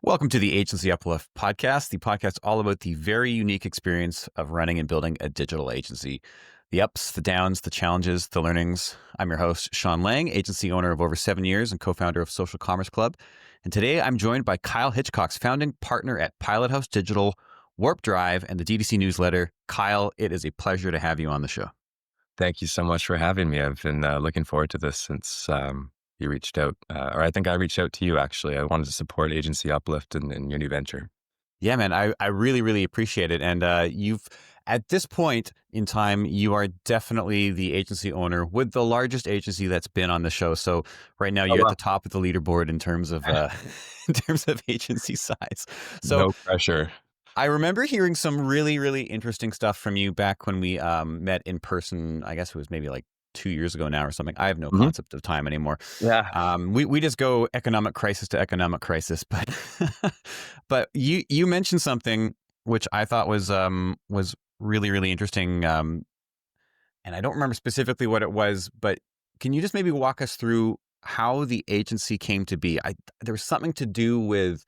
Welcome to the Agency Uplift Podcast, the podcast all about the very unique experience of running and building a digital agency. The ups, the downs, the challenges, the learnings. I'm your host, Sean Lang, agency owner of over 7 years and co-founder of Social Commerce Club. And today I'm joined by Kyle Hitchcock, founding partner at Pilot House Digital, Warp Drive, and the DDC newsletter. Kyle, it is a pleasure to have you on the show. Thank you so much for having me. I've been looking forward to this since you reached out, or I think I reached out to you, actually. I wanted to support Agency Uplift in your new venture. Yeah, man, I really, really appreciate it. And at this point in time, you are definitely the agency owner with the largest agency that's been on the show. So right now you're at the top of the leaderboard in terms of in terms of agency size. So no pressure. I remember hearing some really, really interesting stuff from you back when we met in person. I guess it was maybe like 2 years ago now or something. I have no concept of time anymore. Yeah. We just go economic crisis to economic crisis. But but you mentioned something which I thought was really, really interesting. And I don't remember specifically what it was, but can you just maybe walk us through how the agency came to be? There was something to do with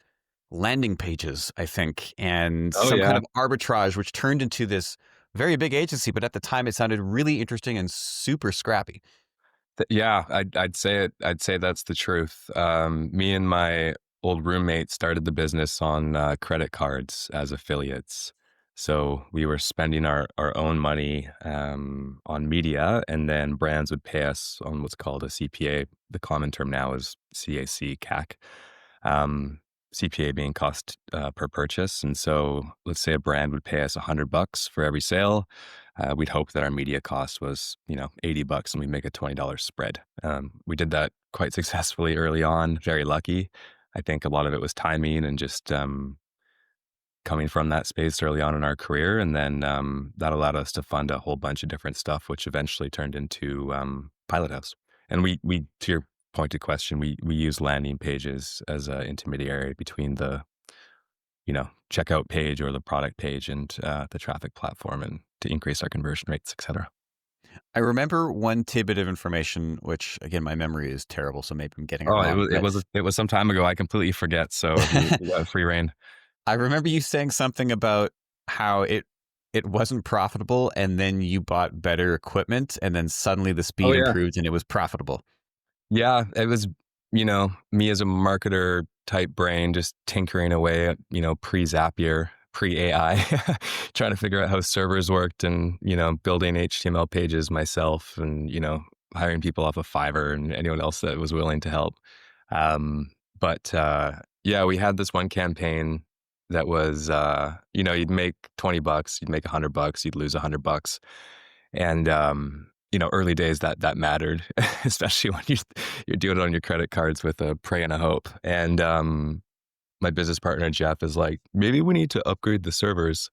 landing pages, I think, and kind of arbitrage, which turned into this very big agency. But at the time, it sounded really interesting and super scrappy. Yeah, I'd say it. I'd say that's the truth. Me and my old roommate started the business on credit cards as affiliates. So we were spending our own money on media, and then brands would pay us on what's called a CPA. The common term now is CAC. CPA being cost per purchase. And so let's say a brand would pay us $100 for every sale. We'd hope that our media cost was, $80 and we make a $20 spread. We did that quite successfully early on, very lucky. I think a lot of it was timing and just coming from that space early on in our career. And then that allowed us to fund a whole bunch of different stuff, which eventually turned into Pilot House. And we to your pointed question, we use landing pages as an intermediary between the, checkout page or the product page and the traffic platform, and to increase our conversion rates, et cetera. I remember one tidbit of information, which again, my memory is terrible, so maybe I'm getting it wrong. It was some time ago. I completely forget. So you got free reign. I remember you saying something about how it wasn't profitable, and then you bought better equipment, and then suddenly the speed improved and it was profitable. Yeah, it was, me as a marketer type brain, just tinkering away at, pre-Zapier, pre-AI, trying to figure out how servers worked and, building HTML pages myself and, hiring people off of Fiverr and anyone else that was willing to help. But we had this one campaign that was, you'd make $20, you'd make $100, you'd lose $100. And, early days that mattered, especially when you're doing it on your credit cards with a pray and a hope. And my business partner, Jeff, is like, maybe we need to upgrade the servers.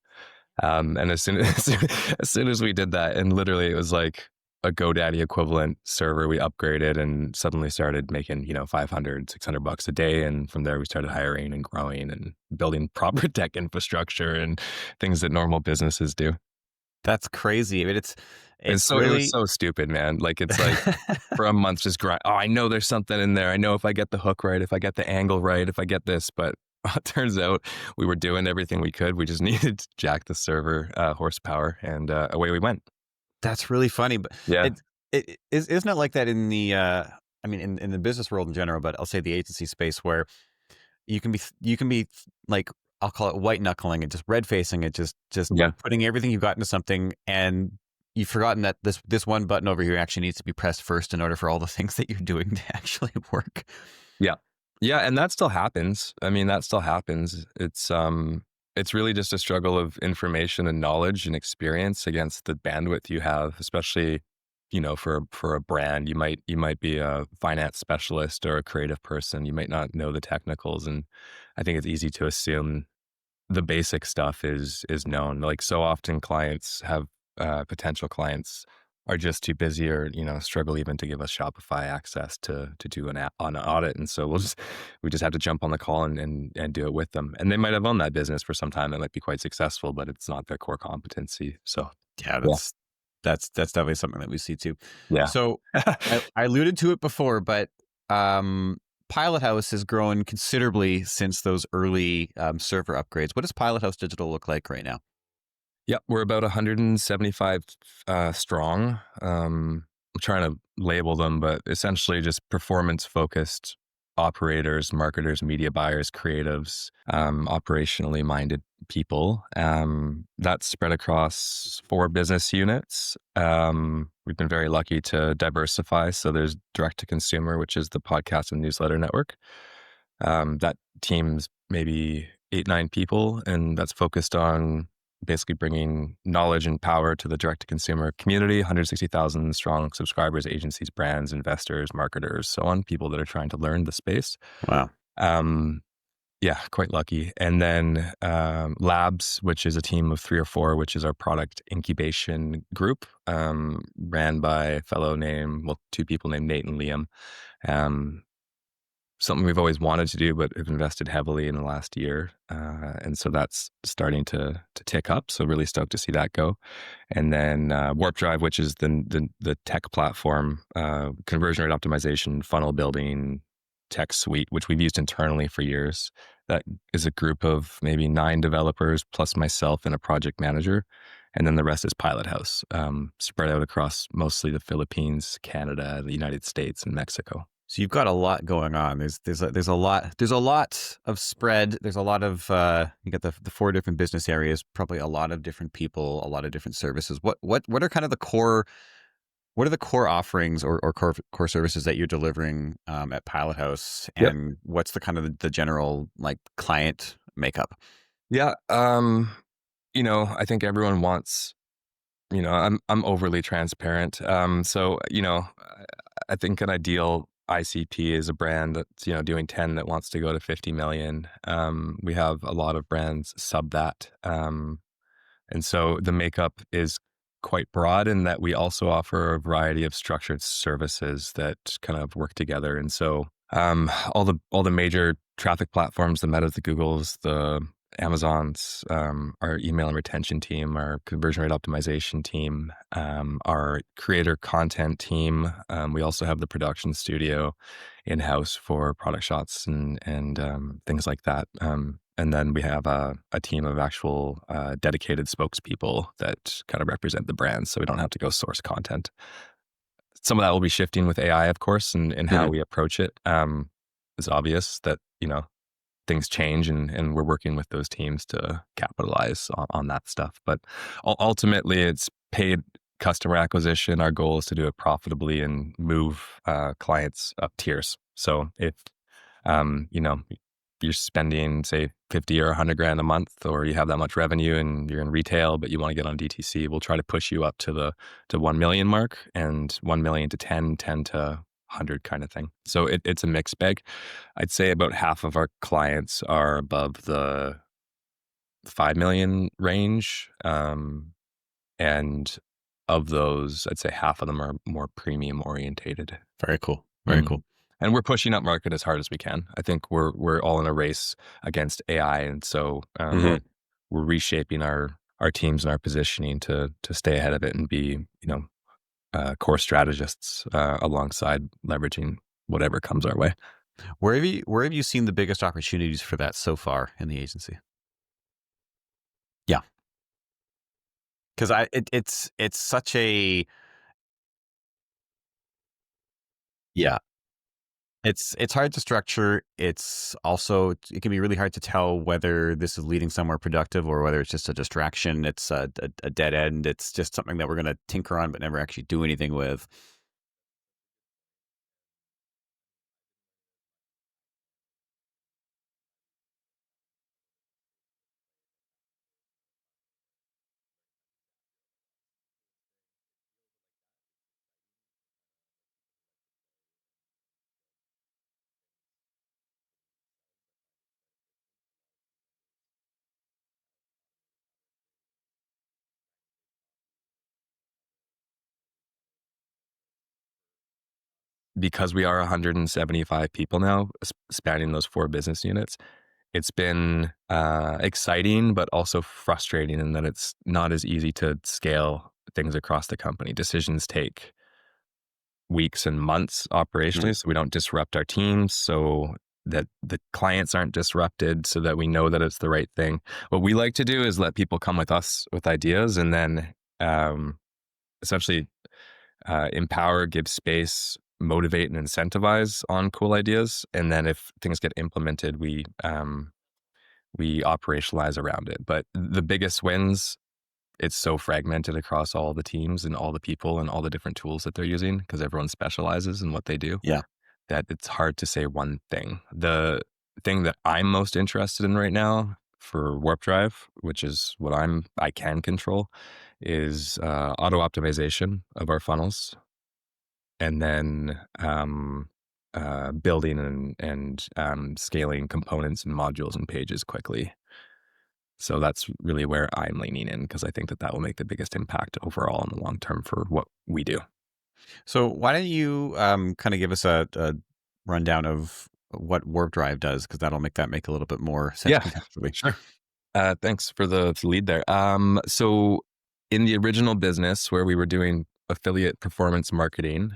And as soon as we did that, and literally it was like a GoDaddy equivalent server, we upgraded and suddenly started making, $500, $600 a day. And from there we started hiring and growing and building proper tech infrastructure and things that normal businesses do. That's crazy. I mean, it was so stupid, man. Like, it's like for a month just grind. Oh, I know there's something in there. I know if I get the hook right, if I get the angle right, if I get this, but it turns out we were doing everything we could. We just needed to jack the server horsepower, and away we went. That's really funny. But yeah, isn't it like that in the, in the business world in general, but I'll say the agency space, where you can be like, I'll call it white knuckling and just red facing it, just putting everything you've got into something, and you've forgotten that this one button over here actually needs to be pressed first in order for all the things that you're doing to actually work. Yeah. And that still happens. I mean, that still happens. It's really just a struggle of information and knowledge and experience against the bandwidth you have, especially, for a brand. You might be a finance specialist or a creative person. You might not know the technicals. And I think it's easy to assume the basic stuff is known. Like, so often clients have, potential clients are just too busy or, struggle even to give us Shopify access to do an audit. And so we just have to jump on the call and do it with them. And they might have owned that business for some time. It might be quite successful, but it's not their core competency. So that's definitely something that we see too. Yeah. So I alluded to it before, but Pilot House has grown considerably since those early server upgrades. What does Pilot House Digital look like right now? Yep, we're about 175 strong. I'm trying to label them, but essentially just performance focused operators, marketers, media buyers, creatives, operationally minded people. That's spread across 4 business units. We've been very lucky to diversify. So there's direct to consumer, which is the podcast and newsletter network. That team's maybe 8, 9 people, and that's focused on basically bringing knowledge and power to the direct to consumer community. 160,000 strong subscribers, agencies, brands, investors, marketers, so on, people that are trying to learn the space. Wow. Um, yeah, quite lucky. And then Labs, which is a team of 3 or 4, which is our product incubation group, ran by a fellow named, well, 2 people named Nate and Liam. Something we've always wanted to do, but have invested heavily in the last year. And so that's starting to tick up. So really stoked to see that go. And then Warp Drive, which is the tech platform, conversion rate optimization, funnel building, tech suite, which we've used internally for years. That is a group of maybe 9 developers plus myself and a project manager. And then the rest is Pilot House, spread out across mostly the Philippines, Canada, the United States, and Mexico. So you've got a lot going on. There's a lot of spread. There's a lot of you got the 4 different business areas, probably a lot of different people, a lot of different services. What are kind of the core? What are the core offerings or core services that you're delivering at Pilot House, Yep. and what's the kind of the general like client makeup? Yeah. I think everyone wants, I'm overly transparent. So, I think an ideal ICP is a brand that's, doing 10 that wants to go to 50 million. We have a lot of brands sub that. And so the makeup is quite broad in that we also offer a variety of structured services that kind of work together. And so all the major traffic platforms, the Metas, the Googles, the Amazons, our email and retention team, our conversion rate optimization team, our creator content team. We also have the production studio in-house for product shots and things like that. And then we have a team of actual dedicated spokespeople that kind of represent the brand, so we don't have to go source content. Some of that will be shifting with AI, of course, and how we approach it. It's obvious that, things change and we're working with those teams to capitalize on that stuff. But ultimately, it's paid customer acquisition. Our goal is to do it profitably and move clients up tiers. So if, you're spending, say, 50 or 100 grand a month, or you have that much revenue and you're in retail, but you want to get on DTC, we'll try to push you up to the 1 million mark, and 1 million to 10, 10 to 100 kind of thing. So it's a mixed bag. I'd say about half of our clients are above the 5 million range. And of those, I'd say half of them are more premium orientated. Very cool. Very cool. And we're pushing up market as hard as we can. I think we're all in a race against AI, and so we're reshaping our teams and our positioning to stay ahead of it and be core strategists alongside leveraging whatever comes our way. Where have you seen the biggest opportunities for that so far in the agency? Yeah, because it's such a yeah. It's hard to structure. It's also, it can be really hard to tell whether this is leading somewhere productive or whether it's just a distraction. It's a dead end. It's just something that we're going to tinker on but never actually do anything with. Because we are 175 people now, spanning those 4 business units, it's been exciting, but also frustrating in that it's not as easy to scale things across the company. Decisions take weeks and months Mm. operationally, so we don't disrupt our teams, so that the clients aren't disrupted, so that we know that it's the right thing. What we like to do is let people come with us with ideas, and then essentially empower, give space, motivate, and incentivize on cool ideas. And then if things get implemented, we operationalize around it. But the biggest wins, it's so fragmented across all the teams and all the people and all the different tools that they're using because everyone specializes in what they do, Yeah. that it's hard to say one thing. The thing that I'm most interested in right now for Warp Drive, which is what I can control, is auto optimization of our funnels, and then building and scaling components and modules and pages quickly. So that's really where I'm leaning in because I think that will make the biggest impact overall in the long term for what we do. So why don't you kind of give us a rundown of what Warp Drive does? Because that'll make a little bit more sense Yeah, contextually. sure. Thanks for the lead there. So in the original business where we were doing affiliate performance marketing,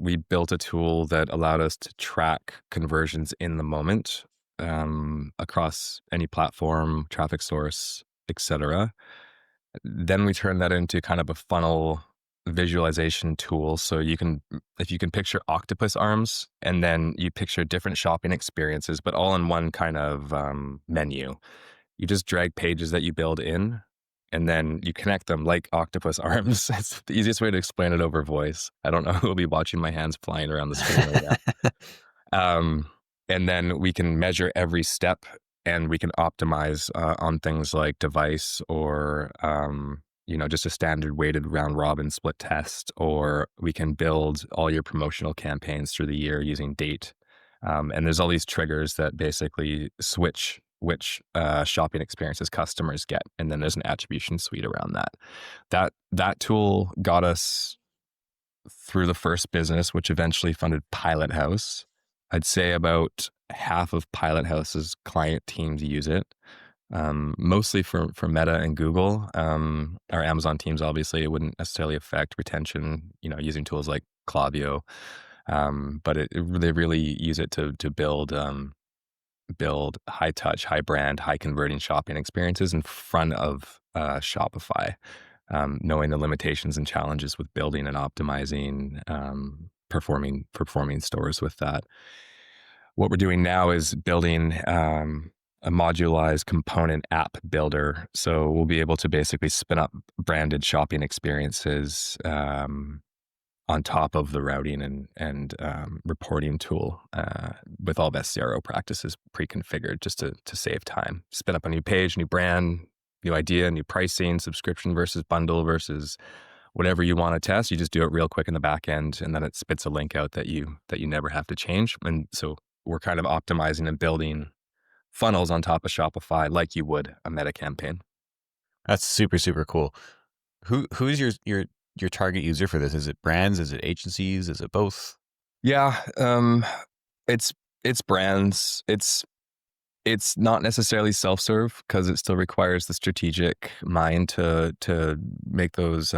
we built a tool that allowed us to track conversions in the moment across any platform, traffic source, etc. Then we turned that into kind of a funnel visualization tool. So if you can picture octopus arms, and then you picture different shopping experiences, but all in one kind of menu. You just drag pages that you build in, and then you connect them like octopus arms. It's the easiest way to explain it over voice. I don't know who will be watching my hands flying around the screen right now. Um, and then we can measure every step, and we can optimize on things like device or just a standard weighted round robin split test, or we can build all your promotional campaigns through the year using date. And there's all these triggers that basically switch which shopping experiences customers get, and then there's an attribution suite around that. That tool got us through the first business, which eventually funded Pilot House. I'd say about half of Pilot House's client teams use it, mostly for Meta and Google. Our Amazon teams, obviously, it wouldn't necessarily affect retention, using tools like Klaviyo. But they really use it to build high touch, high brand, high converting shopping experiences in front of Shopify, knowing the limitations and challenges with building and optimizing performing stores with that. What we're doing now is building a modularized component app builder. So we'll be able to basically spin up branded shopping experiences on top of the routing and reporting tool with all best CRO practices pre-configured just to save time. Spin up a new page, new brand, new idea, new pricing, subscription versus bundle versus whatever you want to test. You just do it real quick in the back end, and then it spits a link out that you never have to change. And so we're kind of optimizing and building funnels on top of Shopify like you would a Meta campaign. That's super, super cool. Who's your target user for this? Is it brands? Is it agencies? Is it both? Yeah, it's brands. It's not necessarily self-serve because it still requires the strategic mind to make those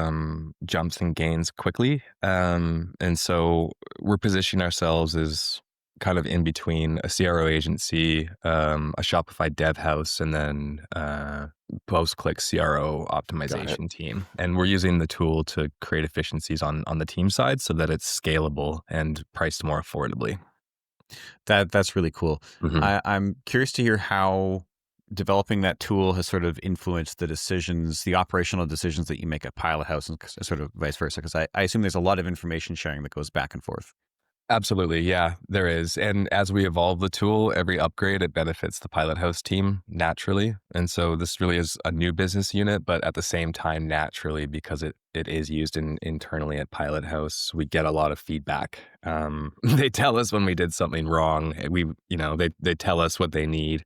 jumps and gains quickly. And so we're positioning ourselves as kind of in between a CRO agency, a Shopify dev house, and then post-click CRO Got it. optimization team. And we're using the tool to create efficiencies on the team side so that it's scalable and priced more affordably. That's really cool. Mhm. I'm curious to hear how developing that tool has sort of influenced the operational decisions that you make at Pilot House, and sort of vice versa. Because I assume there's a lot of information sharing that goes back and forth. Absolutely. Yeah, there is. And as we evolve the tool, every upgrade, it benefits the Pilot House team naturally. And so this really is a new business unit, but at the same time, naturally, because it is used internally at Pilot House, we get a lot of feedback. They tell us when we did something wrong. They tell us what they need,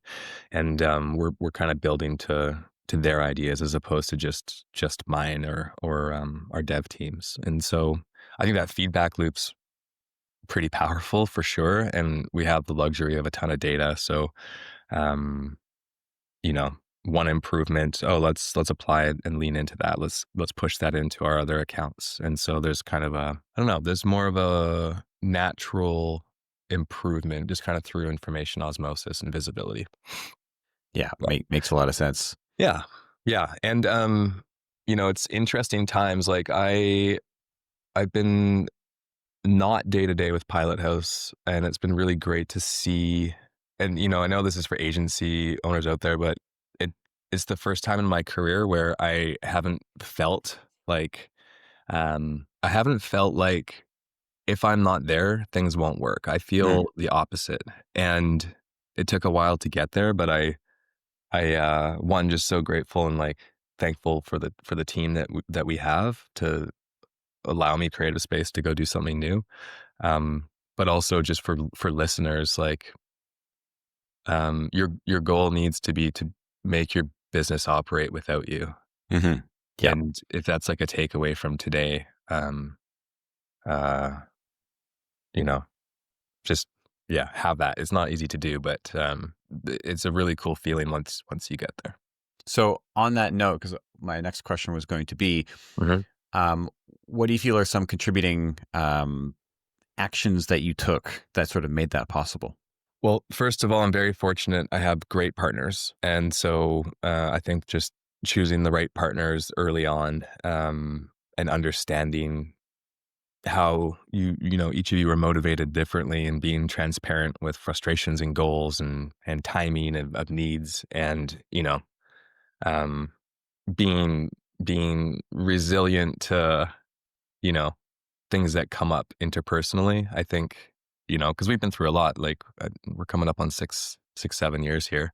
and we're kind of building to their ideas as opposed to just mine or our dev teams. And so I think that feedback loop's pretty powerful for sure. And we have the luxury of a ton of data. So, um, one improvement. Oh, let's apply it and lean into that. Let's push that into our other accounts. And so there's kind of a, I don't know, there's more of a natural improvement just kind of through information osmosis and visibility. Yeah, makes a lot of sense. Yeah. Yeah. And it's interesting times. Like I've been not day to day with Pilot House, and it's been really great to see. And I know this is for agency owners out there, but it's the first time in my career where I haven't felt like if I'm not there, things won't work. I Mm, feel the opposite, and it took a while to get there, but I one, just so grateful and like thankful for the team that we have to allow me creative space to go do something new. But also just for listeners, like your goal needs to be to make your business operate without you. hmm Yep. And if that's like a takeaway from today, uh, you know, just yeah, have that. It's not easy to do, but it's a really cool feeling once you get there. So on that note, because my next question was going to be, Mhm. um, what do you feel are some contributing actions that you took that sort of made that possible? Well, first of all, I'm very fortunate. I have great partners, and so I think just choosing the right partners early on, and understanding how each of you are motivated differently, and being transparent with frustrations and goals and timing of needs, and um, being being resilient to you know things that come up interpersonally. I think, because we've been through a lot. Like we're coming up on 7 years here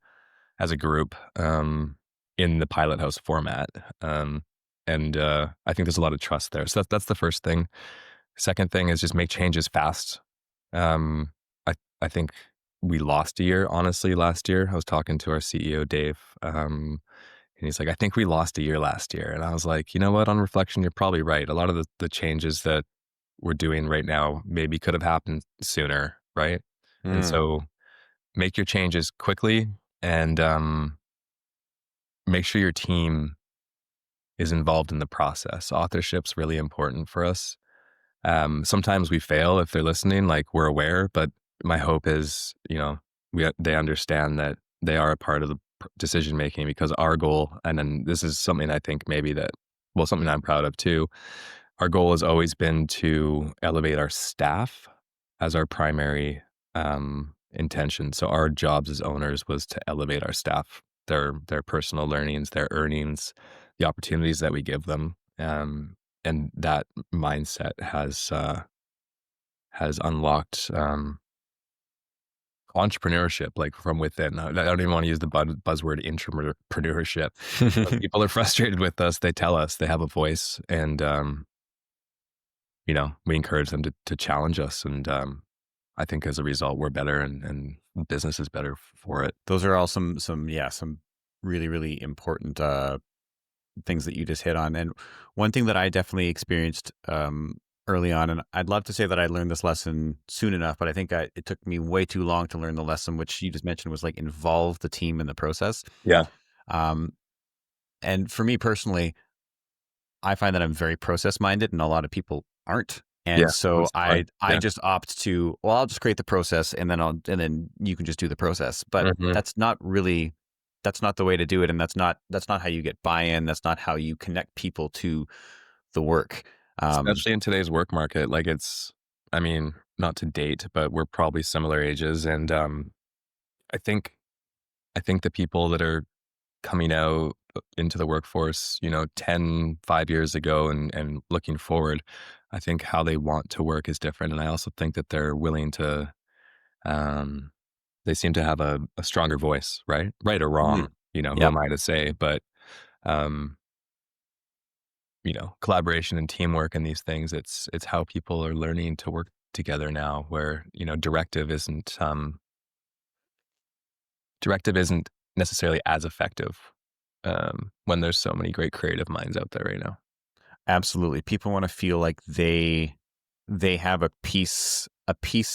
as a group, in the Pilot House format, and I think there's a lot of trust there. So that's the first thing. Second thing is just make changes fast. Um, I think we lost a year, honestly, last year. I was talking to our CEO, Dave, and he's like, I think we lost a year last year. And I was like, you know what? On reflection, you're probably right. A lot of the changes that we're doing right now maybe could have happened sooner, right? And Mm, so make your changes quickly, and make sure your team is involved in the process. Authorship's really important for us. Sometimes we fail if they're listening, like we're aware, but my hope is, they understand that they are a part of the decision making, because our goal, and then this is something I think maybe something I'm proud of too. Our goal has always been to elevate our staff as our primary intention. So our jobs as owners was to elevate our staff, their personal learnings, their earnings, the opportunities that we give them. And that mindset has unlocked entrepreneurship, like from within. I don't even want to use the buzzword intrapreneurship. When people are frustrated with us, they tell us, they have a voice, and we encourage them to challenge us, and I think as a result, we're better, and business is better for it. those are all some really really important things that you just hit on. And one thing that I definitely experienced early on, and I'd love to say that I learned this lesson soon enough, but I think it took me way too long to learn the lesson, which you just mentioned was like involve the team in the process. Yeah. Um, and for me personally, I find that I'm very process minded, and a lot of people aren't. And Yeah. so That's fine. I Yeah. just opt to, well, I'll just create the process, and then you can just do the process. But Mhm. that's not the way to do it, and that's not how you get buy-in. That's not how you connect people to the work. Um, Especially in today's work market, like I mean, not to date, but we're probably similar ages, and I think I think the people that are coming out into the workforce, 5 years ago, and looking forward, I think how they want to work is different. And I also think that they're willing to, um, they seem to have a stronger voice, right? Right or mm, wrong, who yep, am I to say? But, um, collaboration and teamwork and these things, it's how people are learning to work together now, where, directive isn't necessarily as effective, when there's so many great creative minds out there right now. absolutely. People want to feel like they have a piece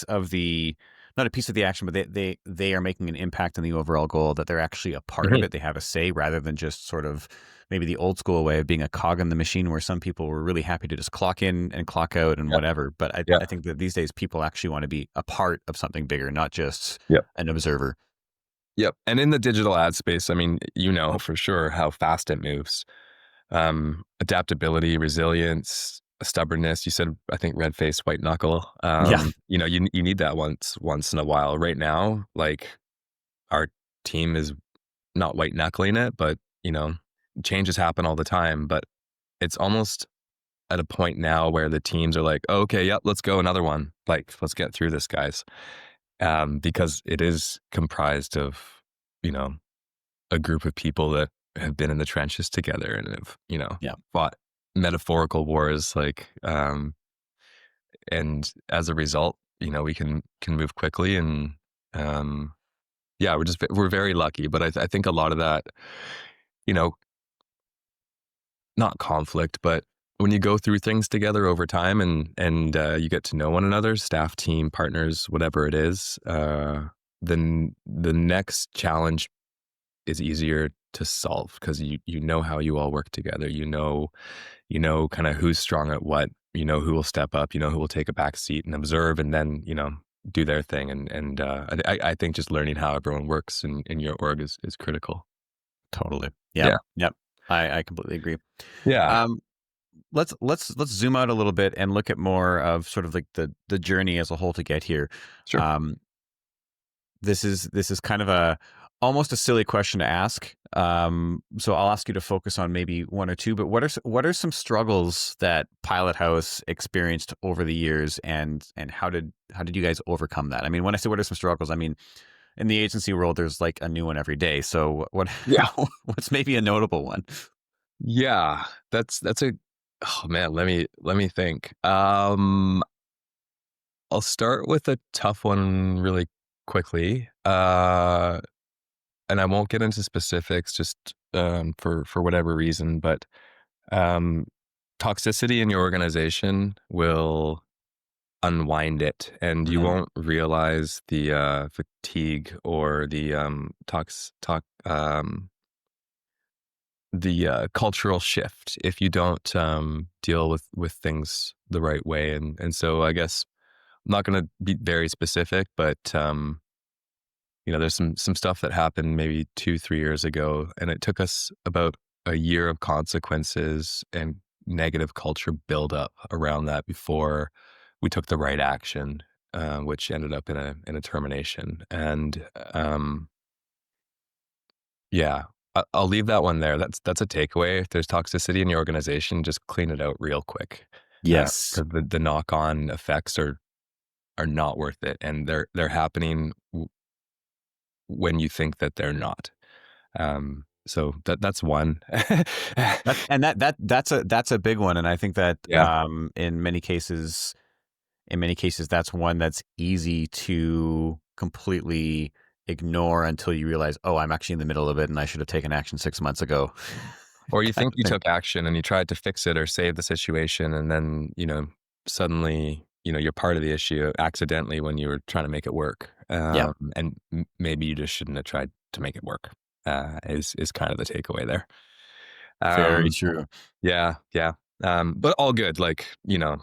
of the not a piece of the action, but they are making an impact on the overall goal, that they're actually a part of Mhm. it. They have a say, rather than just sort of maybe the old school way of being a cog in the machine, where some people were really happy to just clock in and clock out and Yeah. whatever. But Yeah. I think that these days people actually want to be a part of something bigger, not just Yep. an observer. Yep. And in the digital ad space, I mean, you know for sure how fast it moves. Adaptability, resilience, stubbornness. You said, I think, red face, white knuckle. Yeah. You know, you need that once in a while. Right now, like our team is not white knuckling it, but you know, changes happen all the time. But it's almost at a point now where the teams are like, oh, okay, yep, let's go another one. Like, let's get through this, guys. Because it is comprised of, you know, a group of people that have been in the trenches together and have, you know, Yeah. fought metaphorical wars, like, and as a result, you know, we can move quickly and, um, yeah, we're very lucky. But I think a lot of that, you know, not conflict, but when you go through things together over time and you get to know one another, staff, team, partners, whatever it is, then the next challenge is easier to solve because you know how you all work together. You know kind of who's strong at what. You know who will step up. You know who will take a back seat and observe, and then you know do their thing. I think just learning how everyone works in your org is critical. Totally. Yep. Yeah, Yep. I completely agree. yeah, Um, let's zoom out a little bit and look at more of sort of like the journey as a whole to get here. sure. Um, this is kind of a almost a silly question to ask. So I'll ask you to focus on maybe one or two. But what are some struggles that Pilot House experienced over the years, and how did you guys overcome that? I mean, when I say what are some struggles, I mean in the agency world, there's like a new one every day. So what Yeah, what's maybe a notable one? yeah. That's a oh man. Let me think. I'll start with a tough one really quickly. And I won't get into specifics just for whatever reason, but um, toxicity in your organization will unwind it, and you Mm, won't realize the fatigue or the cultural shift if you don't deal with things the right way. And so I guess I'm not going to be very specific, but you know, there's some stuff that happened maybe 2-3 years ago, and it took us about a year of consequences and negative culture buildup around that before we took the right action, which ended up in a termination. And yeah, I'll leave that one there. That's a takeaway. If there's toxicity in your organization, just clean it out real quick, yes. because the knock on effects are not worth it, and they're happening when you think that they're not. So that's one. That's a big one, and I think that Yeah. in many cases that's one that's easy to completely ignore until you realize, oh, I'm actually in the middle of it, and I should have taken action 6 months ago, Or you kind think of you thing. took action and you tried to fix it or save the situation, and then, you know, suddenly, you know, you're part of the issue accidentally when you were trying to make it work. Yeah, And maybe you just shouldn't have tried to make it work, is kind of the takeaway there. very Um, true. yeah, yeah. But all good, like, you know,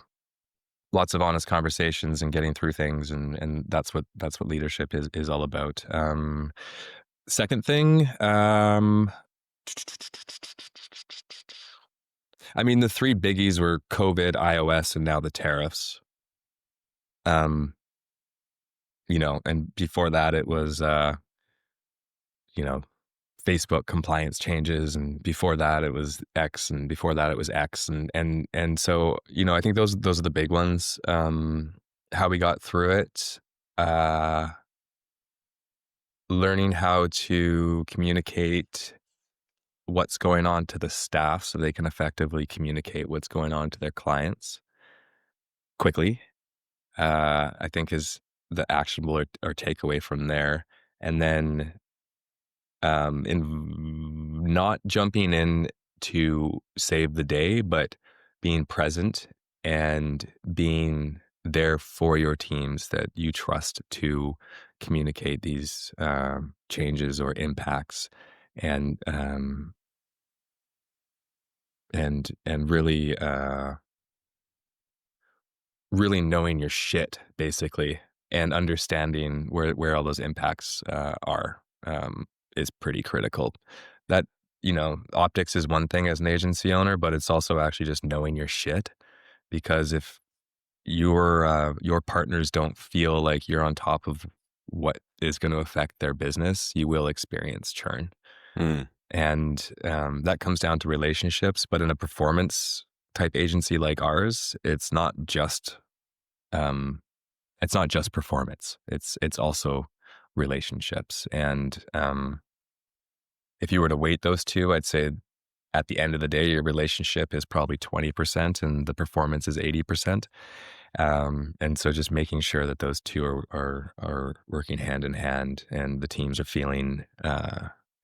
lots of honest conversations and getting through things, and that's what leadership is all about. Second thing, I mean, the three biggies were COVID, iOS, and now the tariffs. Um, you know, and before that it was you know, Facebook compliance changes, and before that it was X, and before that it was X, and so, you know, I think those are the big ones. How we got through it, uh, learning how to communicate what's going on to the staff so they can effectively communicate what's going on to their clients quickly, I think is the actionable or takeaway from there. And then in not jumping in to save the day, but being present and being there for your teams that you trust to communicate these changes or impacts, and and really really knowing your shit, basically, and understanding where all those impacts are, is pretty critical. That, optics is one thing as an agency owner, but it's also actually just knowing your shit, because if your partners don't feel like you're on top of what is going to affect their business, you will experience churn. Mm. And that comes down to relationships. But in a performance type agency like ours, um, it's not just performance. It's also relationships. And if you were to weight those two, I'd say at the end of the day, your relationship is probably 20% and the performance is 80%. And so just making sure that those two are working hand in hand and the teams are feeling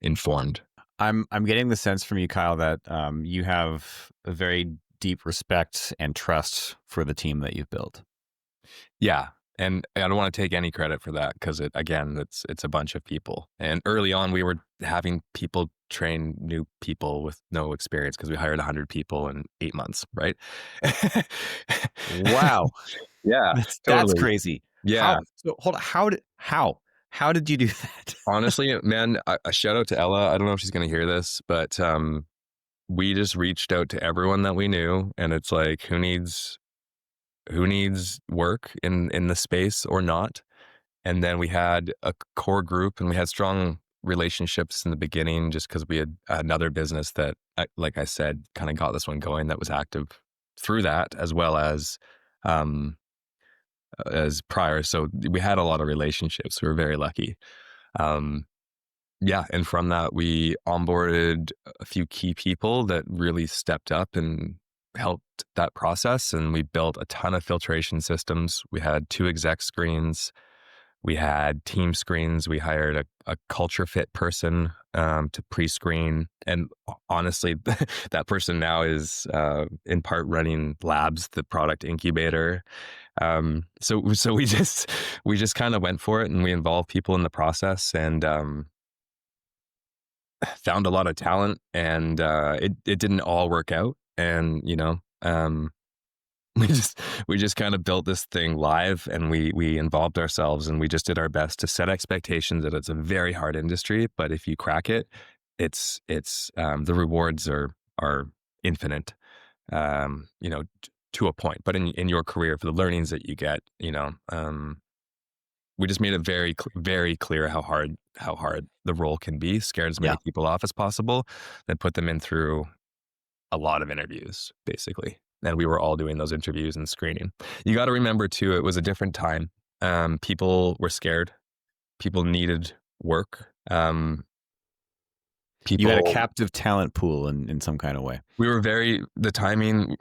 informed. I'm getting the sense from you, Kyle, that you have a very deep respect and trust for the team that you've built. Yeah. And I don't want to take any credit for that, because it's a bunch of people. And early on, we were having people train new people with no experience, because we hired 100 people in 8 months, right? Wow, Yeah, that's totally. crazy. Yeah. So hold on. How did you do that? Honestly, man, a shout out to Ella. I don't know if she's going to hear this, but we just reached out to everyone that we knew, and it's like, who needs work in the space or not. And then we had a core group, and we had strong relationships in the beginning, just because we had another business that, like I said, kind of got this one going, that was active through that, um, as prior. So we had a lot of relationships. We were very lucky. Um, yeah. And from that, we onboarded a few key people that really stepped up and helped that process. And we built a ton of filtration systems. We had 2 exec screens. We had team screens. We hired a culture fit person to pre-screen. And honestly, that person now is in part running labs, the product incubator. So we just kind of went for it, and we involved people in the process, and found a lot of talent. And it didn't all work out. And we just we just kind of built this thing live, and we involved ourselves, and we just did our best to set expectations that it's a very hard industry, but if you crack it, it's the rewards are infinite, to a point. But in your career, for the learnings that you get, we just made it very clear how hard the role can be, scared as many Yeah. people off as possible, then put them in through a lot of interviews, basically. And we were all doing those interviews and screening. You got to remember too, it was a different time. People were scared. People needed work. You had a People, captive talent pool in some kind of way. we were the timing,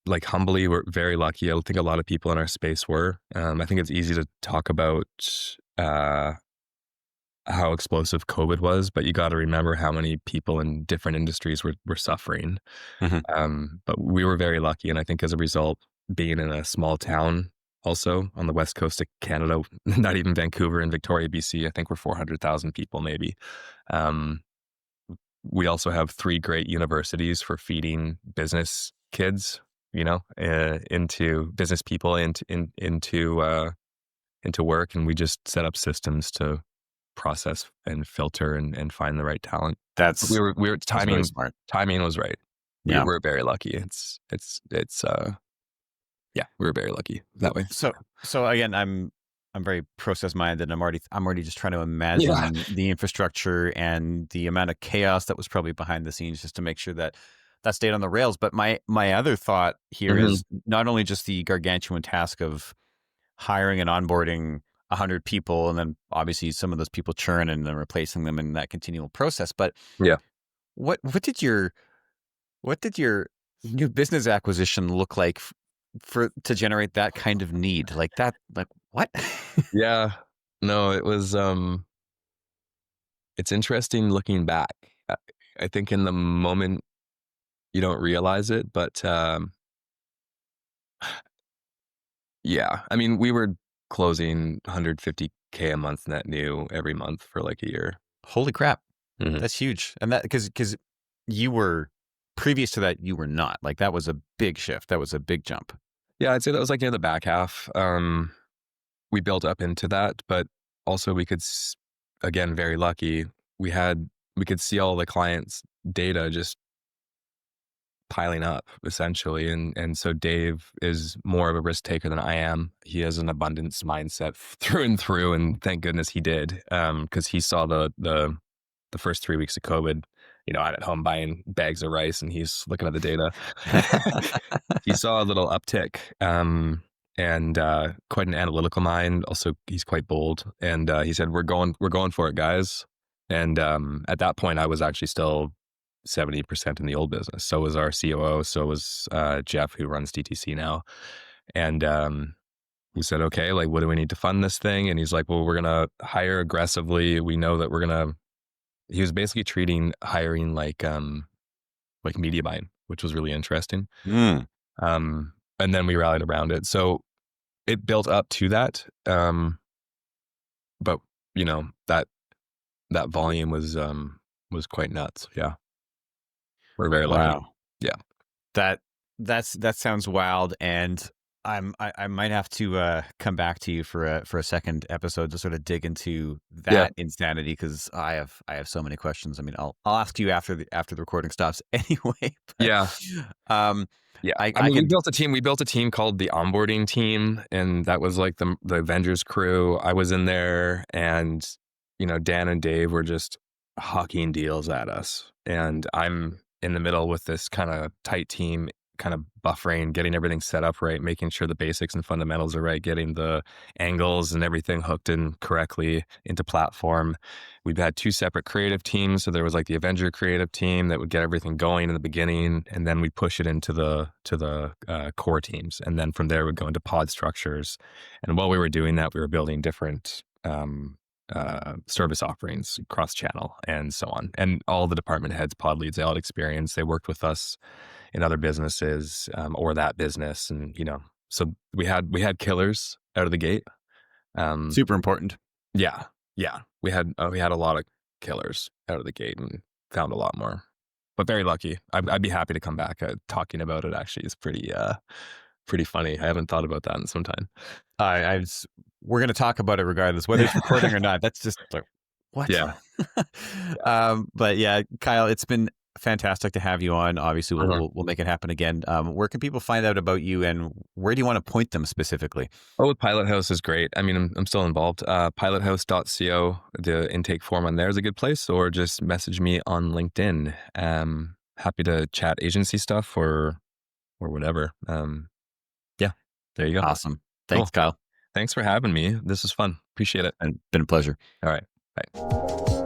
like humbly, we're very lucky. I think a lot of people in our space were. I think it's easy to talk about uh, how explosive COVID was, but you got to remember how many people in different industries were suffering. Hmm. But we were very lucky. And I think as a result, being in a small town, also on the west coast of Canada, not even Vancouver and Victoria, BC, I think we're 400,000 people maybe. Um, we also have 3 great universities for feeding business kids, into business people, into work. And we just set up systems to process and filter and find the right talent. That's We were that's really smart. timing was right. We Yeah. were very lucky. It's yeah, we were very lucky that way. So again, I'm very process minded. I'm already just trying to Yeah. imagine the infrastructure and the amount of chaos that was probably behind the scenes just to make sure that that stayed on the rails. But my other thought here Mhm. is not only just the gargantuan task of hiring and onboarding 100 people, and then obviously some of those people churn and then replacing them in that continual process, but Yeah. what did your new business acquisition look like for to generate that kind of need like that? Like what? Yeah. No, it's interesting looking back. I I think in the moment you don't realize it, but Yeah. I mean, we were closing 150K a month net new every month for like a year. Holy crap. Mhm. That's huge. And that because you were previous to that, you were not. Like that was a big shift. That was a big jump. Yeah, I'd say that was like near the back half. We built up into that, but also we could, again, very lucky. We had, we could see all the clients' data just piling up essentially. And so Dave is more of a risk taker than I am. He has an abundance mindset through and through. And thank goodness he did. Cause he saw the first 3 weeks of COVID, I'm at home buying bags of rice and he's looking at the data. He saw a little uptick, and quite an analytical mind. Also, he's quite bold, and he said, we're going for it, guys." And at that point, I was actually still 70% in the old business. So was our COO. So was Jeff, who runs DTC now. And we said, "Okay, like, what do we need to fund this thing?" And he's like, "Well, we're gonna hire aggressively. We know that we're gonna." He was basically treating hiring like media buying, which was really interesting. Mm, And then we rallied around it. So it built up to that. But that volume was quite nuts. Yeah. We're very lucky. wow. Yeah. That that sounds wild, and I might have to come back to you for a second episode to sort of dig into Yeah. that insanity because I have so many questions. I mean, I'll ask you after the recording stops anyway. But Yeah. um, Yeah. I I mean, we can built a team. We built a team called the onboarding team, and that was like the Avengers crew. I was in there, and Dan and Dave were just hucking deals at us, and I'm in the middle with this kind of tight team, kind of buffering, getting everything set up right, making sure the basics and fundamentals are right, getting the angles and everything hooked in correctly into platform. We've had two separate creative teams. So there was like the Avenger creative team that would get everything going in the beginning, and then we'd push it into the core teams. And then from there, we'd go into pod structures. And while we were doing that, we were building different service offerings cross channel and so on. And all the department heads, pod leads, they all had experience. They worked with us in other businesses or that business. And, so we had killers out of the gate. Um, super important. yeah, yeah. We had a lot of killers out of the gate and found a lot more, but very lucky. I'd be happy to come back. Talking about it actually is pretty funny. I haven't thought about that in some time. We're going to talk about it regardless, whether it's recording or not. That's just like what. Yeah. But yeah, Kyle, it's been fantastic to have you on. Obviously, Uh-huh. we'll make it happen again. Where can people find out about you, and where do you want to point them specifically? Oh, Pilot House is great. I mean, I'm still involved. Pilothouse.co, the intake form on there is a good place, or just message me on LinkedIn. Happy to chat agency stuff or whatever. Yeah, there you go. Awesome. Cool. Thanks, Kyle. Thanks for having me. This was fun. Appreciate it. And been a pleasure. All right. Bye.